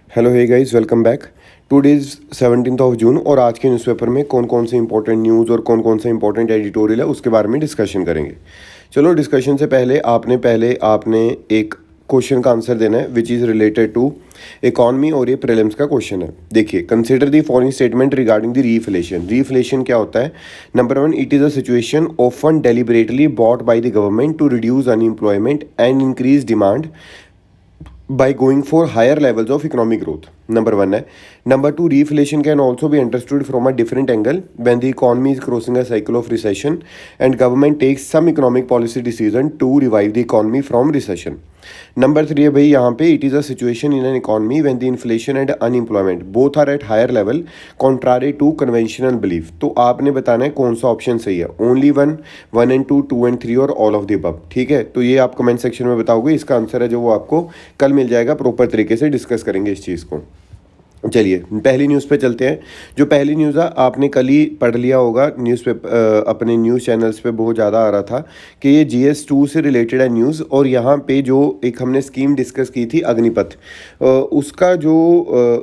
Hello hey guys, welcome back. Today is 17th of June और आज के newspaper में कौन कौन से इंपॉर्टेंट न्यूज़ और कौन कौन से इंपॉर्टेंट एडिटोरियल है उसके बारे में डिस्कशन करेंगे। चलो, डिस्कशन से पहले आपने एक क्वेश्चन का आंसर देना है which is related to economy और ये प्रीलिम्स का क्वेश्चन है। देखिए, consider the following statement regarding the reinflation. Reinflation क्या होता है? Number one, it is a situation often deliberately bought by the government to reduce unemployment and increase demand by going for higher levels of economic growth. Number one है. Number two, reflation can also be understood from a different angle when the economy is crossing a cycle of recession and government takes some economic policy decision to revive the economy from recession. Number three है भाई, यहाँ पे it is a situation in an economy when the inflation and unemployment both are at higher level contrary to conventional belief. तो आपने बताना है कौन सा ऑप्शन सही है। Only one, one and two, two and three और ऑल ऑफ द अबव। ठीक है, तो ये आप कमेंट सेक्शन में बताओगे। इसका आंसर है जो वो आपको कल मिल जाएगा। प्रॉपर तरीके से डिस्कस करेंगे इस चीज़ को। चलिए पहली न्यूज़ पे चलते हैं। जो पहली न्यूज़ है आपने कल ही पढ़ लिया होगा न्यूज़पेपर, अपने न्यूज़ चैनल्स पे बहुत ज़्यादा आ रहा था कि ये GS2 से रिलेटेड है न्यूज़। और यहाँ पे जो एक हमने स्कीम डिस्कस की थी अग्निपथ,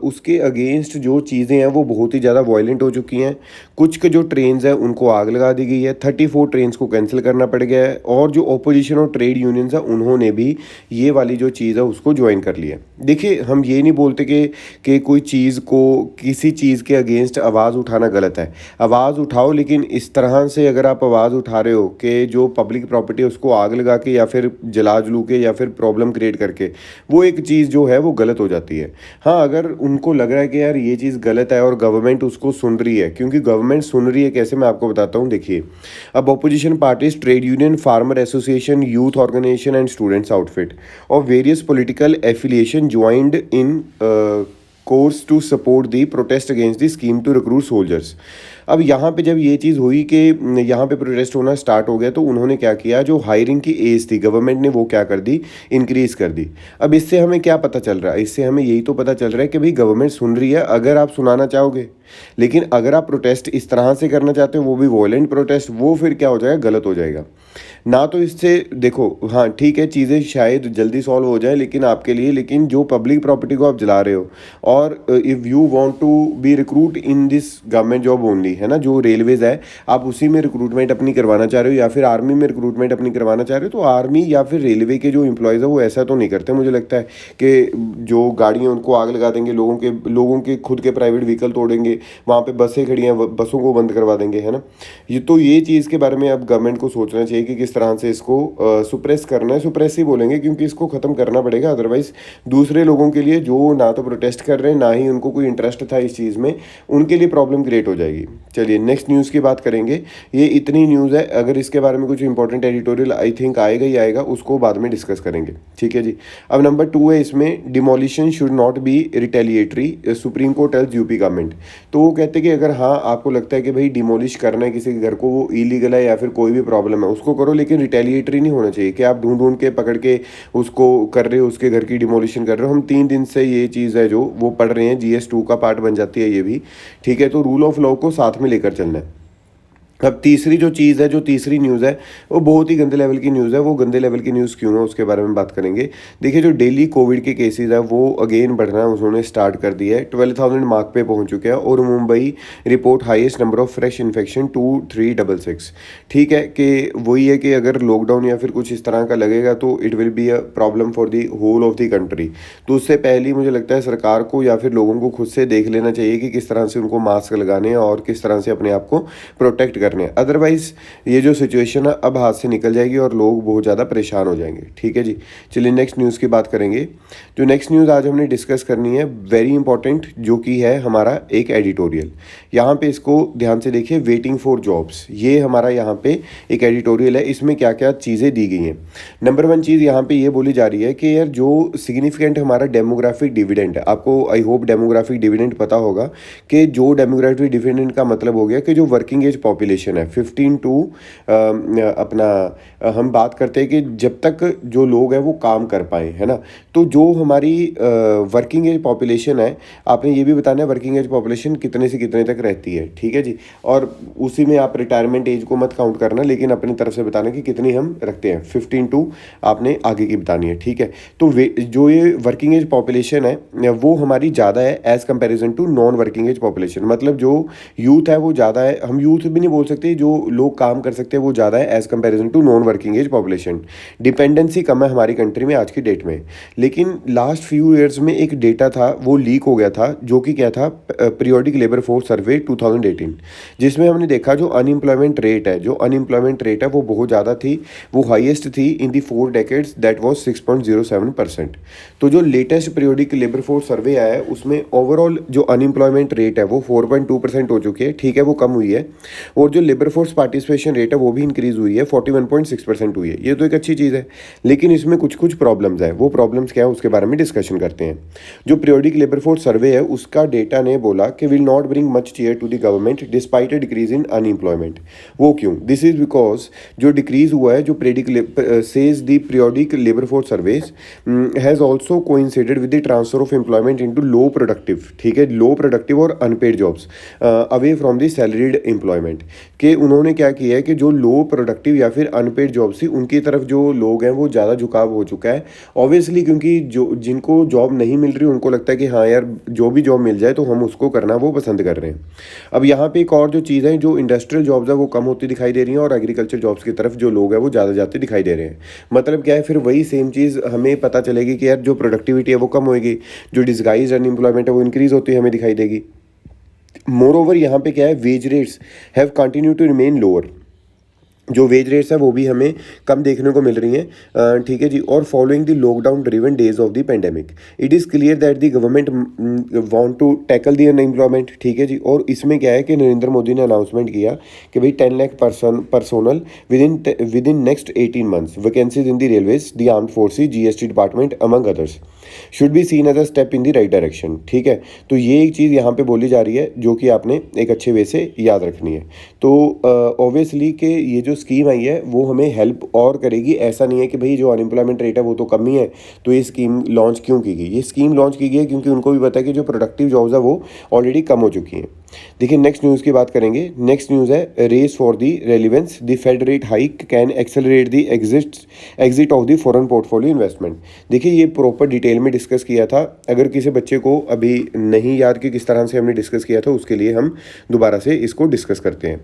उसके अगेंस्ट जो चीज़ें हैं वो बहुत ही ज़्यादा वायलेंट हो चुकी हैं। कुछ के जो ट्रेन्स हैं उनको आग लगा दी गई है, 34 ट्रेन्स को कैंसिल करना पड़ गया है। और जो अपोजिशन और ट्रेड यूनियंस हैं उन्होंने भी ये वाली जो चीज़ है उसको ज्वाइन कर लिया। देखिए, हम ये नहीं बोलते कि कोई चीज़ को, किसी चीज़ के अगेंस्ट आवाज़ उठाना गलत है। आवाज़ उठाओ, लेकिन इस तरह से अगर आप आवाज़ उठा रहे हो कि जो पब्लिक प्रॉपर्टी है उसको आग लगा के या फिर जला जलू के या फिर प्रॉब्लम क्रिएट करके, वो एक चीज़ जो है वो गलत हो जाती है। हाँ, अगर उनको लग रहा है कि यार ये चीज़ गलत है और गवर्नमेंट उसको सुन रही है, क्योंकि गवर्नमेंट सुन रही है कैसे, मैं आपको बताता हूँ। देखिए, अब opposition parties, trade union, farmer association, youth organisation and students outfit और various political affiliation joined in course to support the protest against the scheme to recruit soldiers. अब यहाँ पे जब ये चीज़ हुई कि यहाँ पे प्रोटेस्ट होना स्टार्ट हो गया, तो उन्होंने क्या किया, जो हायरिंग की एज थी गवर्नमेंट ने वो क्या कर दी, इंक्रीज़ कर दी। अब इससे हमें क्या पता चल रहा है? इससे हमें यही तो पता चल रहा है कि भाई गवर्नमेंट सुन रही है अगर आप सुनाना चाहोगे। लेकिन अगर आप प्रोटेस्ट इस तरह से करना चाहते हो, वो भी वॉयलेंट प्रोटेस्ट, वो फिर क्या हो जाएगा, गलत हो जाएगा ना। तो इससे देखो, हाँ ठीक है, चीज़ें शायद जल्दी सॉल्व हो जाए लेकिन आपके लिए, लेकिन जो पब्लिक प्रॉपर्टी को आप जला रहे हो, और if you want to be recruit in this government job only, है ना, जो रेलवेज़ है, आप उसी में रिक्रूटमेंट अपनी करवाना चाह रहे हो या फिर आर्मी में रिक्रूटमेंट अपनी करवाना चाह रहे हो, तो आर्मी या फिर रेलवे के जो एम्प्लॉयज़ है वो ऐसा तो नहीं करते। मुझे लगता है कि जो गाड़ियाँ उनको आग लगा देंगे, लोगों के खुद के प्राइवेट व्हीकल तोड़ेंगे, वहाँ पे बसें खड़ी हैं, बसों को बंद करवा देंगे, है ना। ये चीज़ के बारे में अब गवर्नमेंट को सोचना चाहिए कि किस तरह से इसको सुप्रेस करना है। सुप्रेस ही बोलेंगे क्योंकि इसको ख़त्म करना पड़ेगा, अदरवाइज़ दूसरे लोगों के लिए जो ना तो प्रोटेस्ट कर रहे हैं, ना ही उनको कोई इंटरेस्ट था इस चीज़ में, उनके लिए प्रॉब्लम क्रिएट हो जाएगी। चलिए नेक्स्ट न्यूज़ की बात करेंगे। ये इतनी न्यूज़ है, अगर इसके बारे में कुछ इंपॉर्टेंट एडिटोरियल आई थिंक आएगा ही आएगा, उसको बाद में डिस्कस करेंगे। ठीक है जी। अब नंबर 2 है इसमें, demolition should not be retaliatory, Supreme Court tells UP government. तो वो कहते हैं कि अगर हाँ आपको लगता है कि भाई डिमोलिश करना है किसी के घर को, वो इलीगल है या फिर कोई भी प्रॉब्लम है, उसको करो, लेकिन रिटेलिएटरी नहीं होना चाहिए कि आप ढूंढ के पकड़ के उसको कर रहे हो, उसके घर की डिमोलिशन कर रहे हो। हम 3 दिन से ये चीज़ है जो वो पढ़ रहे हैं, GS2 का पार्ट बन जाती है ये भी। ठीक है, तो रूल ऑफ लॉ को साथ में लेकर चलना है। अब तीसरी जो चीज़ है, जो तीसरी न्यूज़ है, वो बहुत ही गंदे लेवल की न्यूज़ है। वो गंदे लेवल की न्यूज़ क्यों है उसके बारे में बात करेंगे। देखिए, जो डेली कोविड के केसेस है वो अगेन बढ़ना उन्होंने स्टार्ट कर दिया है, 12,000 मार्क पे पहुंच चुके हैं। और Mumbai report highest number of fresh infection 2366। ठीक है, कि वही है कि अगर लॉकडाउन या फिर कुछ इस तरह का लगेगा तो it will be a problem for the whole of the country. तो उससे पहले मुझे लगता है सरकार को या फिर लोगों को खुद से देख लेना चाहिए कि किस तरह से उनको मास्क लगाने हैं और किस तरह से अपने आप को प्रोटेक्ट करने। अदरवाइज ये जो सिचुएशन है अब हाथ से निकल जाएगी और लोग बहुत ज़्यादा परेशान हो जाएंगे। ठीक है जी। चलिए नेक्स्ट न्यूज़ की बात करेंगे। जो नेक्स्ट न्यूज़ आज हमने डिस्कस करनी है, वेरी इंपॉर्टेंट, जो कि है हमारा एक एडिटोरियल। यहाँ पे इसको ध्यान से देखिए, वेटिंग फॉर जॉब्स, ये हमारा यहाँ पे एक एडिटोरियल है। इसमें क्या क्या चीज़ें दी गई हैं। नंबर 1 चीज़ यहाँ पे ये बोली जा रही है कि यार जो सिग्निफिकेंट हमारा डेमोग्राफिक डिविडेंड है, आपको आई होप डेमोग्राफिक डिविडेंड पता होगा कि जो डेमोग्राफिक डिविडेंड का मतलब हो गया कि जो वर्किंग एज पॉपुलेशन पॉपुलेशन है 15 टू अपना हम बात करते हैं कि जब तक जो लोग हैं वो काम कर पाए, है ना। तो जो हमारी वर्किंग एज पॉपुलेशन है, आपने ये भी बताना है वर्किंग एज पॉपुलेशन कितने से कितने तक रहती है, ठीक है जी। और उसी में आप रिटायरमेंट एज को मत काउंट करना, लेकिन अपनी तरफ से बताना कि कितनी हम रखते हैं, 15 टू आपने आगे की बतानी है, ठीक है। तो जो ये वर्किंग एज पॉपुलेशन है वो हमारी ज़्यादा है as comparison to non working age population. मतलब जो यूथ है वो ज़्यादा है, हम यूथ भी नहीं बोल सकते, जो लोग काम कर सकते हैं वो ज़्यादा है as comparison to non working age population. Dependency कम है हमारी कंट्री में आज की डेट में। लेकिन लास्ट फ्यू ईयर्स में एक डेटा था वो लीक हो गया था, जो कि क्या था, पीरियोडिक लेबर फोर्स सर्वे 2018, जिसमें हमने देखा जो अनएम्प्लॉयमेंट रेट है, वो बहुत ज़्यादा थी, वो हाईएस्ट थी इन दी 4 डेकेड्स, दैट वाज 6.07%। तो जो latest periodic labour force survey आया है उसमें ओवरऑल जो अनएम्प्लॉयमेंट रेट है वो 4.2% हो चुकी है, ठीक है, वो कम हुई है। और जो लेबर फोर्स पार्टिसिपेशन रेट है वो भी इंक्रीज़ हुई है, 41.6% हुई है। ये तो एक अच्छी चीज़ है, लेकिन इसमें कुछ कुछ प्रॉब्लम्स है। वो प्रॉब्लम्स क्या है उसके बारे में डिस्कशन करते हैं। जो पीरियोडिक लेबर फोर्स सर्वे है उसका डेटा ने बोला कि will not bring much cheer to the government despite a decrease in unemployment. वो क्यों? दिस इज बिकॉज जो डिक्रीज हुआ है, जो says the periodic labour force surveys has also coincided with the transfer of employment into low productive, ठीक है, low productive और unpaid jobs away from the salaried employment. कि उन्होंने क्या किया है कि जो लो प्रोडक्टिव या फिर अनपेड जॉब्स थी उनकी तरफ जो लोग हैं वो ज़्यादा झुकाव हो चुका है, ऑब्वियसली, क्योंकि जो जिनको जॉब नहीं मिल रही उनको लगता है कि हाँ यार जो भी जॉब मिल जाए तो हम उसको करना वो पसंद कर रहे हैं। अब यहाँ पे एक और जो चीज़ है, जो इंडस्ट्रियल जॉब्स है वो कम होती दिखाई दे रही हैं और एग्रीकल्चर जॉब्स की तरफ जो लोग हैं वो ज़्यादा जाते दिखाई दे रहे हैं। मतलब क्या है, फिर वही सेम चीज़ हमें पता चलेगी कि यार जो प्रोडक्टिविटी है वो कम होएगी, जो डिसगाइज अनएम्प्लॉयमेंट है वो इंक्रीज़ होती है हमें दिखाई देगी। मोर ओवर यहाँ पे क्या है, wage rates have continue to remain lower, जो वेज रेट्स है वो भी हमें कम देखने को मिल रही हैं, ठीक है जी। और following the lockdown driven days of the pandemic it is clear that the government want to tackle the unemployment, ठीक है जी। और इसमें क्या है कि नरेंद्र मोदी ने अनाउंसमेंट किया कि भाई 10 lakh personnel within next 18 months vacancies in the railways, the armed forces, GST department among others should be seen as a step in the right direction, ठीक है। तो ये एक चीज़ यहाँ पे बोली जा रही है जो कि आपने एक अच्छे वे से याद रखनी है। तो ऑब्वियसली कि ये जो स्कीम आई है वो हमें हेल्प और करेगी। ऐसा नहीं है कि भाई जो अनएम्प्लॉयमेंट रेट है वो तो कम ही है, तो ये स्कीम लॉन्च क्यों की गई? ये स्कीम लॉन्च की गई है क्योंकि उनको भी पता है कि जो प्रोडक्टिव जॉब्स है वो ऑलरेडी कम हो चुकी हैं। देखिए नेक्स्ट न्यूज़ की बात करेंगे। नेक्स्ट न्यूज़ है race for the relevance, the Fed rate hike can accelerate the exit of the foreign portfolio investment. देखिए ये प्रॉपर डिटेल में डिस्कस किया था, अगर किसी बच्चे को अभी नहीं याद कि किस तरह से हमने डिस्कस किया था उसके लिए हम दोबारा से इसको डिस्कस करते हैं।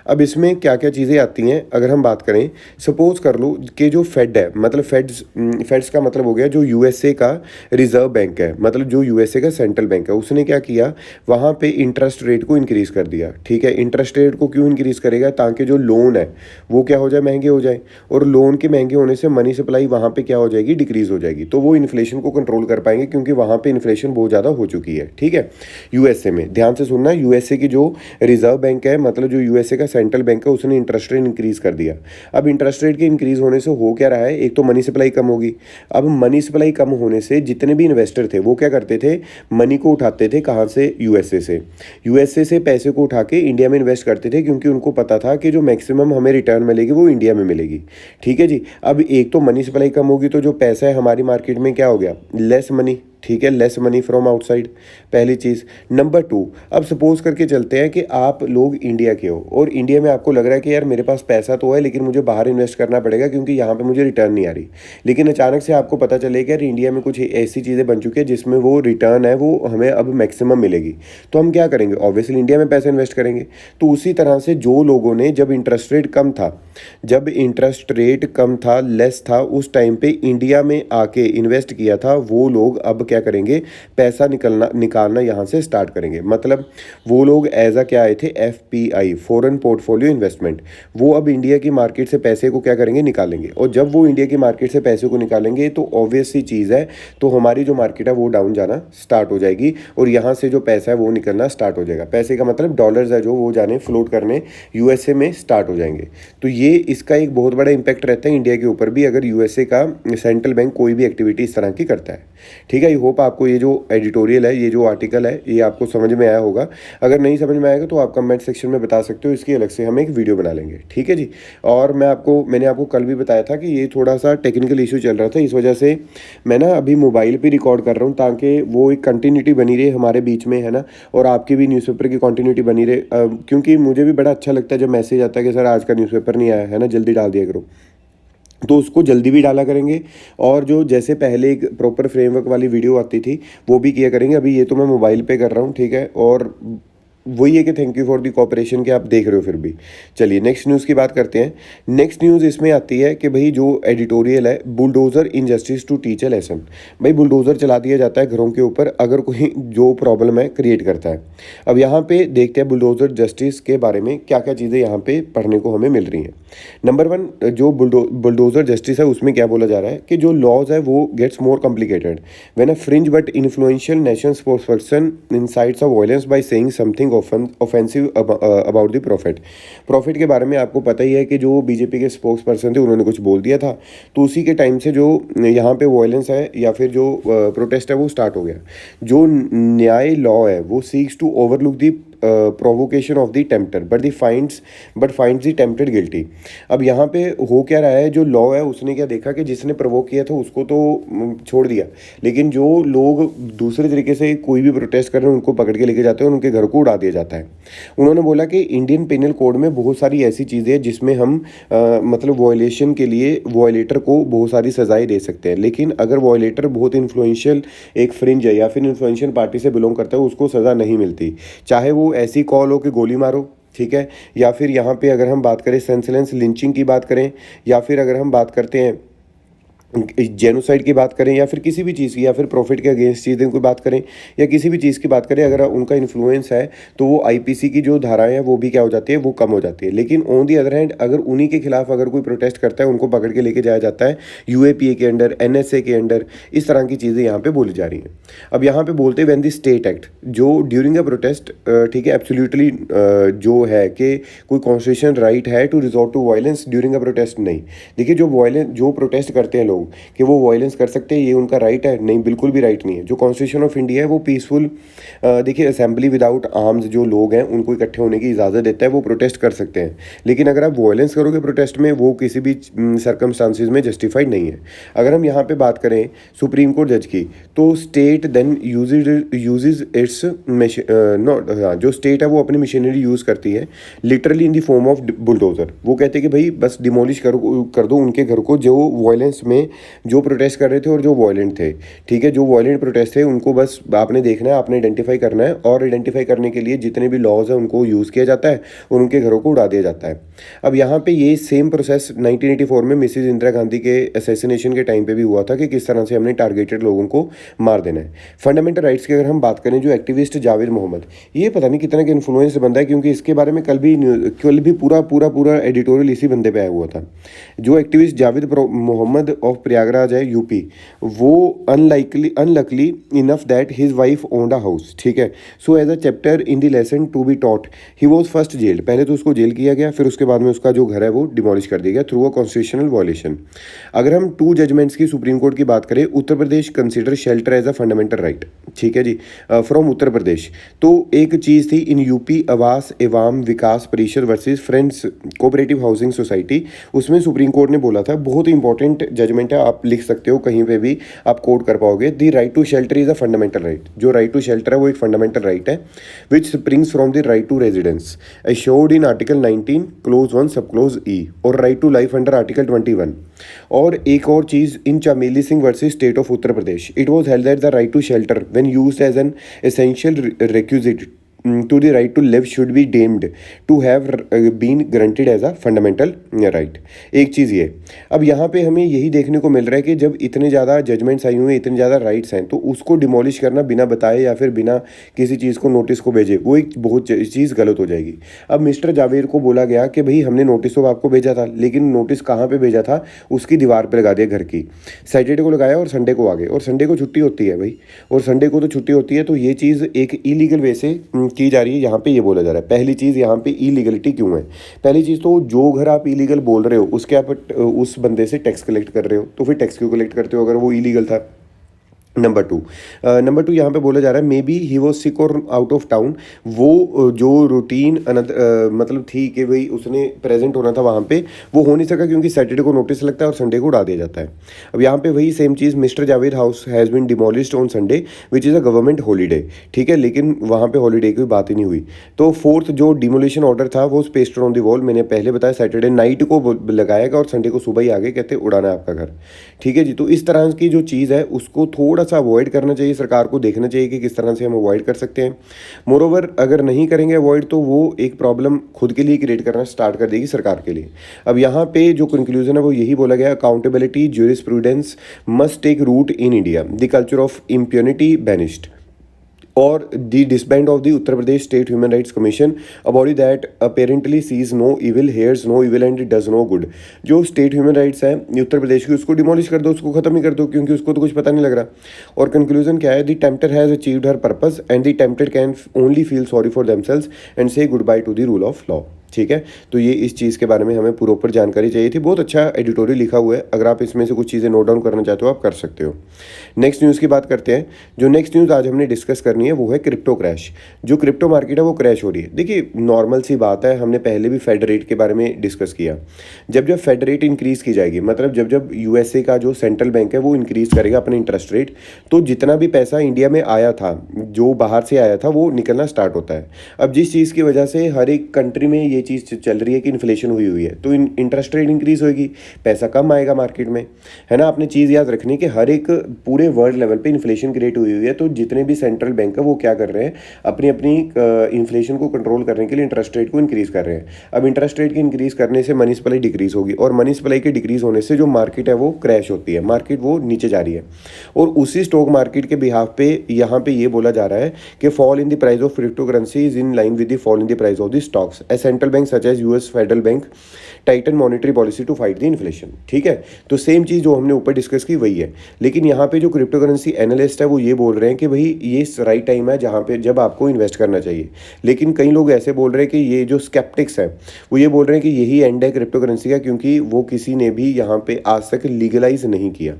अब इसमें क्या क्या चीज़ें आती हैं अगर हम बात करें, सपोज कर लो कि जो फेड है, मतलब फेड्स का मतलब हो गया जो यूएसए का रिजर्व बैंक है, मतलब जो यूएसए का सेंट्रल बैंक है, उसने क्या किया, वहाँ पे इंटरेस्ट रेट को इंक्रीज़ कर दिया, ठीक है। इंटरेस्ट रेट को क्यों इंक्रीज़ करेगा? ताकि जो लोन है वो क्या हो जाए, महंगे हो जाए, और लोन के महंगे होने से मनी सप्लाई वहाँ पे क्या हो जाएगी, डिक्रीज़ हो जाएगी। तो वो इन्फ्लेशन को कंट्रोल कर पाएंगे क्योंकि वहाँ पे इन्फ्लेशन बहुत ज़्यादा हो चुकी है, ठीक है। यूएसए में ध्यान से सुनना, यूएसए की जो रिजर्व बैंक है, मतलब जो यूएसए का सेंट्रल बैंक है, उसने इंटरेस्ट रेट इंक्रीज़ कर दिया। अब इंटरेस्ट रेट के इंक्रीज़ होने से हो क्या रहा है, एक तो मनी सप्लाई कम होगी। अब मनी सप्लाई कम होने से जितने भी इन्वेस्टर थे वो क्या करते थे, मनी को उठाते थे कहाँ से, यूएसए से पैसे को उठा के इंडिया में इन्वेस्ट करते थे, क्योंकि उनको पता था कि जो मैक्सिमम हमें रिटर्न मिलेगी वो इंडिया में मिलेगी, ठीक है जी। अब एक तो मनी सप्लाई कम होगी तो जो पैसा है हमारी मार्केट में क्या हो गया, लेस मनी, ठीक है, लेस मनी फ्रॉम आउटसाइड, पहली चीज़। नंबर 2, अब सपोज करके चलते हैं कि आप लोग इंडिया के हो और इंडिया में आपको लग रहा है कि यार मेरे पास पैसा तो है लेकिन मुझे बाहर इन्वेस्ट करना पड़ेगा क्योंकि यहाँ पे मुझे रिटर्न नहीं आ रही। लेकिन अचानक से आपको पता चलेगा यार इंडिया में कुछ ऐसी चीज़ें बन चुकी है जिसमें वो रिटर्न है वो हमें अब मैक्सिमम मिलेगी, तो हम क्या करेंगे, ऑब्वियसली इंडिया में पैसा इन्वेस्ट करेंगे। तो उसी तरह से जो लोगों ने जब इंटरेस्ट रेट कम था, लेस था, उस टाइम पे इंडिया में आके इन्वेस्ट किया था, वो लोग अब क्या करेंगे, पैसा निकालना यहाँ से स्टार्ट करेंगे। मतलब वो लोग एज अ क्या आए थे, एफपीआई, फॉरेन पोर्टफोलियो इन्वेस्टमेंट, वो अब इंडिया की मार्केट से पैसे को क्या करेंगे, निकालेंगे। और जब वो इंडिया की मार्केट से पैसे को निकालेंगे तो ऑब्वियस सी चीज़ है, तो हमारी जो मार्केट है वो डाउन जाना स्टार्ट हो जाएगी और यहाँ से जो पैसा है वो निकलना स्टार्ट हो जाएगा। पैसे का मतलब डॉलर्स है जो वो जाने फ्लोट करने यूएसए में स्टार्ट हो जाएंगे। तो ये इसका एक बहुत बड़ा इंपैक्ट रहता है इंडिया के ऊपर भी, अगर यूएसए का सेंट्रल बैंक कोई भी एक्टिविटी इस तरह की करता है, ठीक है। आई होप आपको ये जो एडिटोरियल है, ये जो आर्टिकल है, ये आपको समझ में आया होगा। अगर नहीं समझ में आएगा तो आप कमेंट सेक्शन में बता सकते हो, इसकी अलग से हम एक वीडियो बना लेंगे, ठीक है जी। और मैंने आपको कल भी बताया था कि ये थोड़ा सा टेक्निकल इशू चल रहा था, इस वजह से मैं ना अभी मोबाइल पर रिकॉर्ड कर रहा हूँ, ताकि वो एक कंटिन्यूटी बनी रहे हमारे बीच में, है ना, और आपकी भी न्यूज़पेपर की कंटिन्यूटी बनी रहे। क्योंकि मुझे भी बड़ा अच्छा लगता है जब मैसेज आता है कि सर आज का न्यूज़पेपर नहीं आया, है ना, जल्दी डाल दिया करो, तो उसको जल्दी भी डाला करेंगे। और जो जैसे पहले एक प्रॉपर फ्रेमवर्क वाली वीडियो आती थी वो भी किया करेंगे। अभी ये तो मैं मोबाइल पे कर रहा हूँ, ठीक है, और वही है कि thank you for the cooperation कि आप देख रहे हो फिर भी। चलिए नेक्स्ट न्यूज़ की बात करते हैं। नेक्स्ट न्यूज़ इसमें आती है कि भाई जो एडिटोरियल है, bulldozer injustice to teach a lesson. भाई बुलडोज़र चला दिया जाता है घरों के ऊपर अगर कोई जो प्रॉब्लम है क्रिएट करता है। अब यहाँ पे देखते हैं बुलडोज़र जस्टिस के बारे में क्या क्या चीज़ें यहाँ पे पढ़ने को हमें मिल रही हैं। नंबर वन, जो बुलडोज़र जस्टिस है उसमें क्या बोला जा रहा है कि जो लॉज है वो gets more complicated when a fringe but influential nation spokesperson incites of violence by saying something offensive about the Prophet के बारे में आपको पता ही है कि जो बीजेपी के स्पोक्स पर्सन थे उन्होंने कुछ बोल दिया था, तो उसी के टाइम से जो यहाँ पे वायलेंस है या फिर जो प्रोटेस्ट है वो स्टार्ट हो गया। जो न्याय लॉ है वो seeks to overlook the provocation of the tempter but finds the tempted guilty. अब यहाँ पे हो क्या रहा है, जो लॉ है उसने क्या देखा कि जिसने प्रोवोक किया था उसको तो छोड़ दिया, लेकिन जो लोग दूसरे तरीके से कोई भी प्रोटेस्ट कर रहे हैं उनको पकड़ के लेके जाते हैं और उनके घर को उड़ा दिया जाता है। उन्होंने बोला कि इंडियन पेनल कोड में बहुत सारी ऐसी चीज़ें हैं जिसमें हम मतलब वॉयलेशन के लिए वॉयलेटर को बहुत सारी सज़ाएं दे सकते हैं, लेकिन अगर वॉयलेटर बहुत इन्फ्लुएंशियल एक फ्रिंज है या फिर इन्फ्लुएंशियल पार्टी से बिलोंग करता है उसको सज़ा नहीं मिलती, चाहे वो ऐसी कॉल हो कि गोली मारो, ठीक है, या फिर यहाँ पे अगर हम बात करें सेंसलेंस लिंचिंग की बात करें, या फिर अगर हम बात करते हैं जेनोसाइड की बात करें, या फिर किसी भी चीज़ की, या फिर प्रॉफिट के अगेंस्ट चीज़ें की बात करें, या किसी भी चीज़ की बात करें, अगर उनका इन्फ्लुएंस है तो वो आईपीसी की जो धाराएं हैं वो भी क्या हो जाती है, वो कम हो जाती है। लेकिन ऑन दी अदर हैंड अगर उन्हीं के खिलाफ अगर कोई प्रोटेस्ट करता है उनको पकड़ के लेके जाया जाता है यूएपीए के अंडर, एनएसए के अंडर, इस तरह की चीज़ें यहाँ पे बोली जा रही हैं। अब यहाँ पे बोलते हैं व्हेन द स्टेट एक्ट, जो ड्यूरिंग अ प्रोटेस्ट, ठीक है, एब्सोल्युटली जो है कि कोई कॉन्स्टिट्यूशन राइट है to resort to violence during a protest, नहीं। देखिए जो प्रोटेस्ट करते हैं लोग कि वो वायलेंस कर सकते हैं, ये उनका राइट है? नहीं, बिल्कुल भी राइट नहीं है। जो कॉन्स्टिट्यूशन ऑफ इंडिया है वो पीसफुल, देखिए असेंबली विदाउट आर्म्स जो लोग हैं उनको इकट्ठे होने की इजाज़त देता है, वो प्रोटेस्ट कर सकते हैं। लेकिन अगर आप वायलेंस करोगे प्रोटेस्ट में, वो किसी भी सर्कमस्टांसिस में जस्टिफाइड नहीं है। अगर हम यहाँ पे बात करें सुप्रीम कोर्ट जज की, तो state then uses its not, हाँ, जो स्टेट है वो अपनी मशीनरी यूज़ करती है literally in the form of bulldozer. वो कहते हैं कि भाई बस डिमोलिश कर दो उनके घर को जो वायलेंस में जो प्रोटेस्ट कर रहे थे और जो वायलेंट थे, ठीक है, जो वायलेंट प्रोटेस्ट थे उनको बस आपने देखना है, आपने आइडेंटिफाई करना है, और आइडेंटिफाई करने के लिए जितने भी लॉज हैं उनको यूज़ किया जाता है और उनके घरों को उड़ा दिया जाता है। अब यहाँ पे ये सेम प्रोसेस 1984 में मिसेज इंदिरा गांधी के असैसिनेशन के टाइम पे भी हुआ था कि किस तरह से हमने टारगेटेड लोगों को मार देना है। फंडामेंटल राइट्स की अगर हम बात करें, जो एक्टिविस्ट जावेद मोहम्मद, ये पता नहीं कितना के इन्फ्लुएंस बंदा है, क्योंकि इसके बारे में कल भी पूरा एडिटोरियल इसी बंदे पे आया हुआ था। जो एक्टिविस्ट जावेद मोहम्मद ऑफ प्रयागराज है, यूपी, वो unluckily enough that his wife owned a house, ठीक है। So as a chapter in the lesson to be taught he was first jailed. पहले तो उसको जेल किया गया, फिर उसके बाद में उसका जो घर है वो डिमोलिश कर दिया गया थ्रू अ कॉन्स्टिट्यूशनल वॉयलेशन। अगर हम 2 जजमेंट्स की सुप्रीम कोर्ट की बात करें, Uttar Pradesh consider shelter as a fundamental right, ठीक है जी, फ्रॉम उत्तर प्रदेश। तो एक चीज़ थी इन यूपी आवास एवं विकास परिषद versus friends cooperative housing society, उसमें सुप्रीम कोर्ट ने बोला था, बहुत ही इंपॉर्टेंट जजमेंट है, आप लिख सकते हो कहीं पे भी, आप कोट कर पाओगे, the right to shelter is a fundamental right. जो राइट टू शेल्टर है वो एक फंडामेंटल राइट है which springs from the right to residence assured in article 19 clause 1 sub clause e, और right to life under article 21। और एक और चीज़ in Chameli Singh versus state of Uttar Pradesh, it was held that the right to shelter when used as an essential requisite to the right to live should be deemed to have been granted as a fundamental right। एक चीज़ ये, अब यहाँ पे हमें यही देखने को मिल रहा है कि जब इतने ज़्यादा जजमेंट्स आई हुई हैं, इतने ज़्यादा राइट्स हैं, तो उसको डिमोलिश करना बिना बताए या फिर बिना किसी चीज़ को नोटिस को भेजे, वो एक बहुत चीज़ गलत हो जाएगी। अब मिस्टर जावेद को बोला गया कि भाई हमने नोटिस तो आपको भेजा था, लेकिन नोटिस कहाँ पर भेजा था, उसकी दीवार पर लगा दिया घर की। सैटरडे को लगाया और संडे को आ गए, और संडे को छुट्टी होती है भाई, और संडे को तो छुट्टी होती है, तो ये चीज़ एक इलीगल वे से की जा रही है। यहाँ पे ये बोला जा रहा है, पहली चीज़ यहाँ पे इलीगलिटी क्यों है? पहली चीज़ तो जो घर आप इलीगल बोल रहे हो उसके आप उस बंदे से टैक्स कलेक्ट कर रहे हो, तो फिर टैक्स क्यों कलेक्ट करते हो अगर वो इलीगल था? नंबर टू यहाँ पे बोला जा रहा है may be he was sick और आउट ऑफ टाउन। वो जो रूटीन मतलब थी कि भाई उसने प्रेजेंट होना था वहाँ पे, वो हो नहीं सका क्योंकि सैटरडे को नोटिस लगता है और संडे को उड़ा दिया जाता है। अब यहाँ पे वही सेम चीज़, mister Javed house has been demolished on Sunday which is a government holiday. ठीक है, लेकिन वहाँ पे हॉलीडे की बात ही नहीं हुई। तो फोर्थ जो डिमोलिशन ऑर्डर था वो पेस्टेड ऑन द वॉल, मैंने पहले बताया सैटरडे नाइट को लगाया गया और संडे को सुबह ही आगे कहते उड़ाना है आपका घर। ठीक है जी, तो इस तरह की जो चीज़ है उसको थोड़ा सा अवॉइड करना चाहिए, सरकार को देखना चाहिए कि किस तरह से हम अवॉइड कर सकते हैं। मोरोवर अगर नहीं करेंगे अवॉइड तो वो एक प्रॉब्लम खुद के लिए क्रिएट करना स्टार्ट कर देगी सरकार के लिए। अब यहाँ पे जो कंक्लूजन है वो यही बोला गया, accountability jurisprudence must take root in India, the culture of impunity banished, or the disband of the Uttar Pradesh State Human Rights Commission, a body that apparently sees no evil, hears no evil and does no good। जो state human rights है उत्तर प्रदेश की उसको demolish कर दो, उसको खत्म ही कर दो क्योंकि उसको तो कुछ पता नहीं लग रहा। और कंक्लूजन क्या है, the tempter has achieved her purpose and the tempted can only feel sorry for themselves and say good to the rule of law. ठीक है, तो ये इस चीज़ के बारे में हमें प्रॉपर जानकारी चाहिए थी। बहुत अच्छा एडिटोरियल लिखा हुआ है, अगर आप इसमें से कुछ चीज़ें नोट डाउन करना चाहते हो आप कर सकते हो। नेक्स्ट न्यूज़ की बात करते हैं। जो नेक्स्ट न्यूज़ आज हमने डिस्कस करनी है वो है क्रिप्टो क्रैश। जो क्रिप्टो मार्केट है वो क्रैश हो रही है। देखिए नॉर्मल सी बात है, हमने पहले भी फेड रेट के बारे में डिस्कस किया। जब जब फेड रेट इंक्रीज़ की जाएगी, मतलब जब जब यूएसए का जो सेंट्रल बैंक है वो इंक्रीज़ करेगा अपने इंटरेस्ट रेट, तो जितना भी पैसा इंडिया में आया था, जो बाहर से आया था, वो निकलना स्टार्ट होता है। अब जिस चीज़ की वजह से हर एक कंट्री में ये चीज़ चल रही है कि इन्फ्लेशन हुई हुई है, तो इंटरेस्ट रेट इंक्रीज होगी, पैसा कम आएगा मार्केट में, है ना। आपने चीज़ याद रखनी कि हर एक पूरे वर्ल्ड लेवल पे इन्फ्लेशन क्रिएट हुई हुई है, तो जितने भी सेंट्रल बैंक है वो क्या कर रहे हैं, अपनी अपनी इन्फ्लेशन को कंट्रोल करने के लिए इंटरेस्ट रेट को इंक्रीज़ कर रहे हैं। अब इंटरेस्ट रेट के इंक्रीज़ करने से मनी सप्लाई डिक्रीज़ होगी और मनी सप्लाई के डिक्रीज़ होने से जो मार्केट है वो क्रैश होती है, मार्केट वो नीचे जा रही है। और उसी स्टॉक मार्केट के बिहाफ पे यहाँ पे ये बोला जा रहा है कि fall in the price of cryptocurrency is in line with the fall in the price of the stocks as central bank such as US federal bank tighten monetary policy to fight the inflation. ठीक है, तो same चीज़ जो हमने ऊपर discuss की वही है, लेकिन यहाँ पे जो क्रिप्टो करेंसी एनालिस्ट है वो ये बोल रहे हैं कि भाई ये राइट टाइम है जहाँ पे जब आपको इन्वेस्ट करना चाहिए। लेकिन कई लोग ऐसे बोल रहे हैं कि ये जो स्केप्टिक्स है वो ये बोल रहे हैं कि यही एंड है क्रिप्टो करेंसी का, क्योंकि वो किसी ने भी यहाँ पे आज तक लीगलाइज नहीं किया।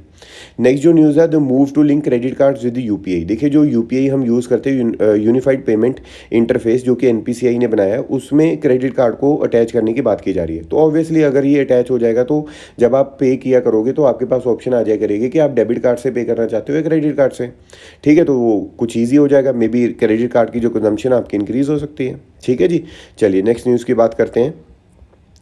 नेक्स्ट जो न्यूज़ है, the move to link credit cards with UPI. देखिए जो यूपीआई हम यूज़ करते हैं यूनिफाइड पेमेंट इंटरफेस जो कि एनपीसीआई ने बनाया है, उसमें क्रेडिट कार्ड को अटैच करने की बात की जा रही है। तो ऑब्वियसली अगर ये अटैच हो जाएगा तो जब आप पे किया करोगे तो आपके पास ऑप्शन आ जाया करेगी कि आप डेबिट कार्ड से पे करना चाहते हो या क्रेडिट कार्ड से। ठीक है, तो वो कुछ ईजी हो जाएगा, मे बी क्रेडिट कार्ड की जो कंजम्पशन आपकी इंक्रीज़ हो सकती है। ठीक है जी, चलिए नेक्स्ट न्यूज़ की बात करते हैं।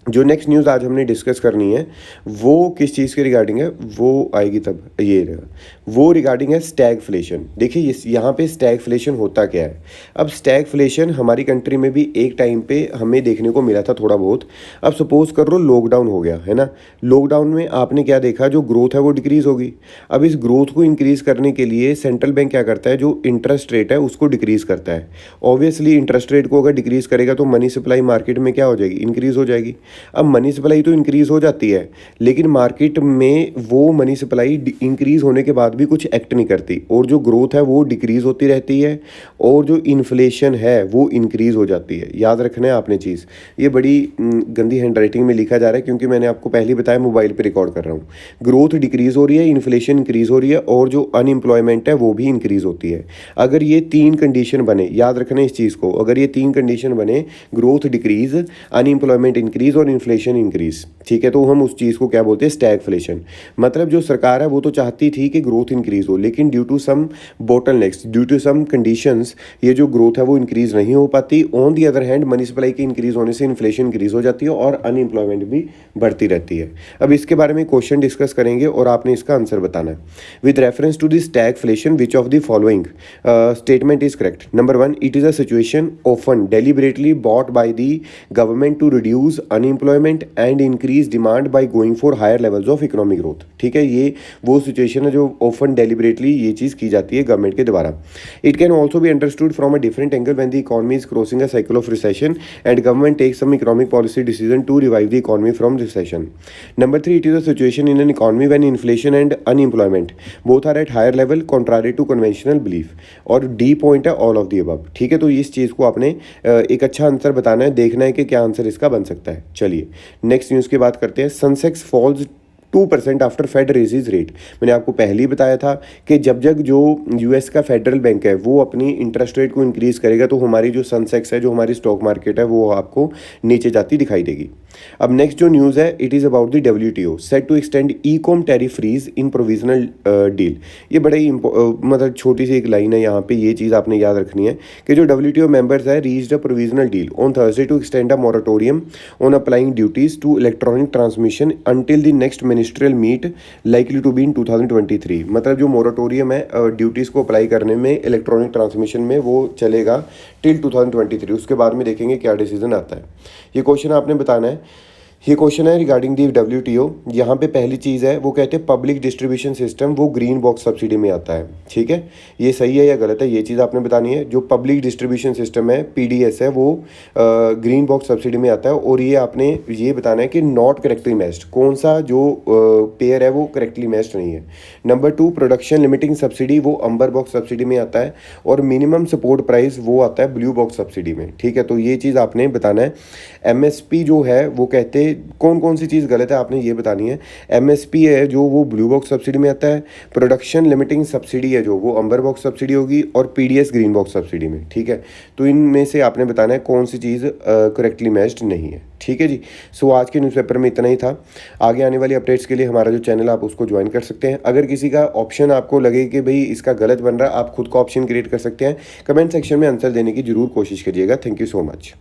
जो नेक्स्ट न्यूज़ आज हमने डिस्कस करनी है वो किस चीज़ के रिगार्डिंग है, वो आएगी तब ये रहेगा, वो रिगार्डिंग है स्टैगफ्लेशन। देखिए यहाँ पे स्टैगफ्लेशन होता क्या है। अब स्टैगफ्लेशन हमारी कंट्री में भी एक टाइम पे हमें देखने को मिला था थोड़ा बहुत। अब सपोज कर लो लॉकडाउन हो गया है ना, लॉकडाउन में आपने क्या देखा, जो ग्रोथ है वो डिक्रीज़ होगी। अब इस ग्रोथ को इंक्रीज़ करने के लिए सेंट्रल बैंक क्या करता है, जो इंटरेस्ट रेट है उसको डिक्रीज़ करता है। ऑब्वियसली इंटरेस्ट रेट को अगर डिक्रीज़ करेगा तो मनी सप्लाई मार्केट में क्या हो जाएगी, इंक्रीज़ हो जाएगी। अब मनी सप्लाई तो इंक्रीज़ हो जाती है, लेकिन मार्केट में वो मनी सप्लाई इंक्रीज़ होने के बाद भी कुछ एक्ट नहीं करती, और जो ग्रोथ है वो डिक्रीज़ होती रहती है, और जो इन्फ्लेशन है वो इंक्रीज़ हो जाती है। याद रखना है आपने चीज़, ये बड़ी गंदी हैंड राइटिंग में लिखा जा रहा है क्योंकि मैंने आपको पहले ही बताया मोबाइल पर रिकॉर्ड कर रहा हूँ। ग्रोथ डिक्रीज़ हो रही है, इन्फ्लेशन इंक्रीज़ हो रही है, और जो अनएम्प्लॉयमेंट है वो भी इंक्रीज़ होती है। अगर ये तीन कंडीशन बने, याद रखना इस चीज़ को, अगर ये तीन कंडीशन बने, ग्रोथ डिक्रीज़, अनएम्प्लॉयमेंट इंक्रीज़ और इन्फ्लेशन इंक्रीज, ठीक है, तो हम उस चीज़ को क्या बोलते हैं, स्टैगफ्लेशन। मतलब जो सरकार है वो तो चाहती थी कि ग्रोथ इंक्रीज हो, लेकिन due to some bottlenecks, due to some conditions, ये जो ग्रोथ है वो इंक्रीज नहीं हो पाती। On the other hand money supply के इंक्रीज होने से इन्फ्लेशन इंक्रीज हो जाती है और अनएम्प्लॉयमेंट भी बढ़ती रहती है। अब इसके बारे में क्वेश्चन डिस्कस करेंगे और आपने इसका आंसर बताना है। With reference to the stagflation which of the following statement is correct. Number 1, it is a situation often deliberately bought by the government to reduce unemployment and increase demand by going for higher levels of economic growth. ठीक है, ये वो situation है जो often deliberately ये चीज़ की जाती है गवर्नमेंट के द्वारा। It can also be understood from a different angle when the economy is crossing a cycle of recession and government takes some economic policy decision to revive the economy from recession. Number 3, it is a situation in an economy when inflation and unemployment both are at higher level contrary to conventional belief. और D point है all of the above. ठीक है, तो इस चीज़ को आपने एक अच्छा आंसर बताना है, देखना है कि क्या आंसर इसका बन सकता है। चलिए नेक्स्ट न्यूज़ की बात करते हैं। Sensex falls 2% after Fed raises rate. मैंने आपको पहले ही बताया था कि जब जब जो यूएस का फेडरल बैंक है वो अपनी इंटरेस्ट रेट को इंक्रीज़ करेगा तो हमारी जो सेंसेक्स है, जो हमारी स्टॉक मार्केट है, वो आपको नीचे जाती दिखाई देगी। अब नेक्स्ट जो न्यूज़ है, it is about the WTO set to extend e com tariff freeze in provisional deal. ये बड़ा ही मतलब छोटी सी एक लाइन है यहाँ पे, ये चीज़ आपने याद रखनी है कि जो डब्ल्यूटीओ मेंबर्स है reached a provisional deal on Thursday to extend a moratorium on applying duties to electronic transmission until the next ministerial meet likely to be in 2023। मतलब जो मोरेटोरियम है ड्यूटीज़ को अप्लाई करने में इलेक्ट्रॉनिक ट्रांसमिशन में, वो चलेगा टिल 2023। उसके बाद में देखेंगे क्या डिसीजन आता है। ये क्वेश्चन आपने बताना है। ये क्वेश्चन है रिगार्डिंग दी डब्ल्यूटीओ। यहाँ पे पहली चीज़ है, वो कहते हैं पब्लिक डिस्ट्रीब्यूशन सिस्टम वो ग्रीन बॉक्स सब्सिडी में आता है। ठीक है, ये सही है या गलत है, ये चीज़ आपने बतानी है। जो पब्लिक डिस्ट्रीब्यूशन सिस्टम है, पीडीएस है, वो ग्रीन बॉक्स सब्सिडी में आता है। और ये आपने ये बताना है कि नॉट करेक्टली मैच्ड, कौन सा जो पेयर है वो करेक्टली मैच्ड नहीं है। नंबर 2, प्रोडक्शन लिमिटिंग सब्सिडी वो अम्बर बॉक्स सब्सिडी में आता है। और मिनिमम सपोर्ट प्राइस वो आता है ब्लू बॉक्स सब्सिडी में। ठीक है, तो ये चीज़ आपने बताना है। एमएसपी जो है वो कहते कौन कौन सी चीज़ गलत है आपने ये बतानी है। एमएसपी है जो वो ब्लू बॉक्स सब्सिडी में आता है, प्रोडक्शन लिमिटिंग सब्सिडी है जो वो अम्बर बॉक्स सब्सिडी होगी, और पीडीएस ग्रीन बॉक्स सब्सिडी में। ठीक है, तो इनमें से आपने बताना है कौन सी चीज़ करेक्टली मैच्ड नहीं है। ठीक है जी। सो आज के न्यूज़पेपर में इतना ही था। आगे आने वाली अपडेट्स के लिए हमारा जो चैनल आप उसको ज्वाइन कर सकते हैं। अगर किसी का ऑप्शन आपको लगे कि भाई इसका गलत बन रहा है, आप खुद का ऑप्शन क्रिएट कर सकते हैं। कमेंट सेक्शन में आंसर देने की जरूर कोशिश करिएगा। Thank you so much.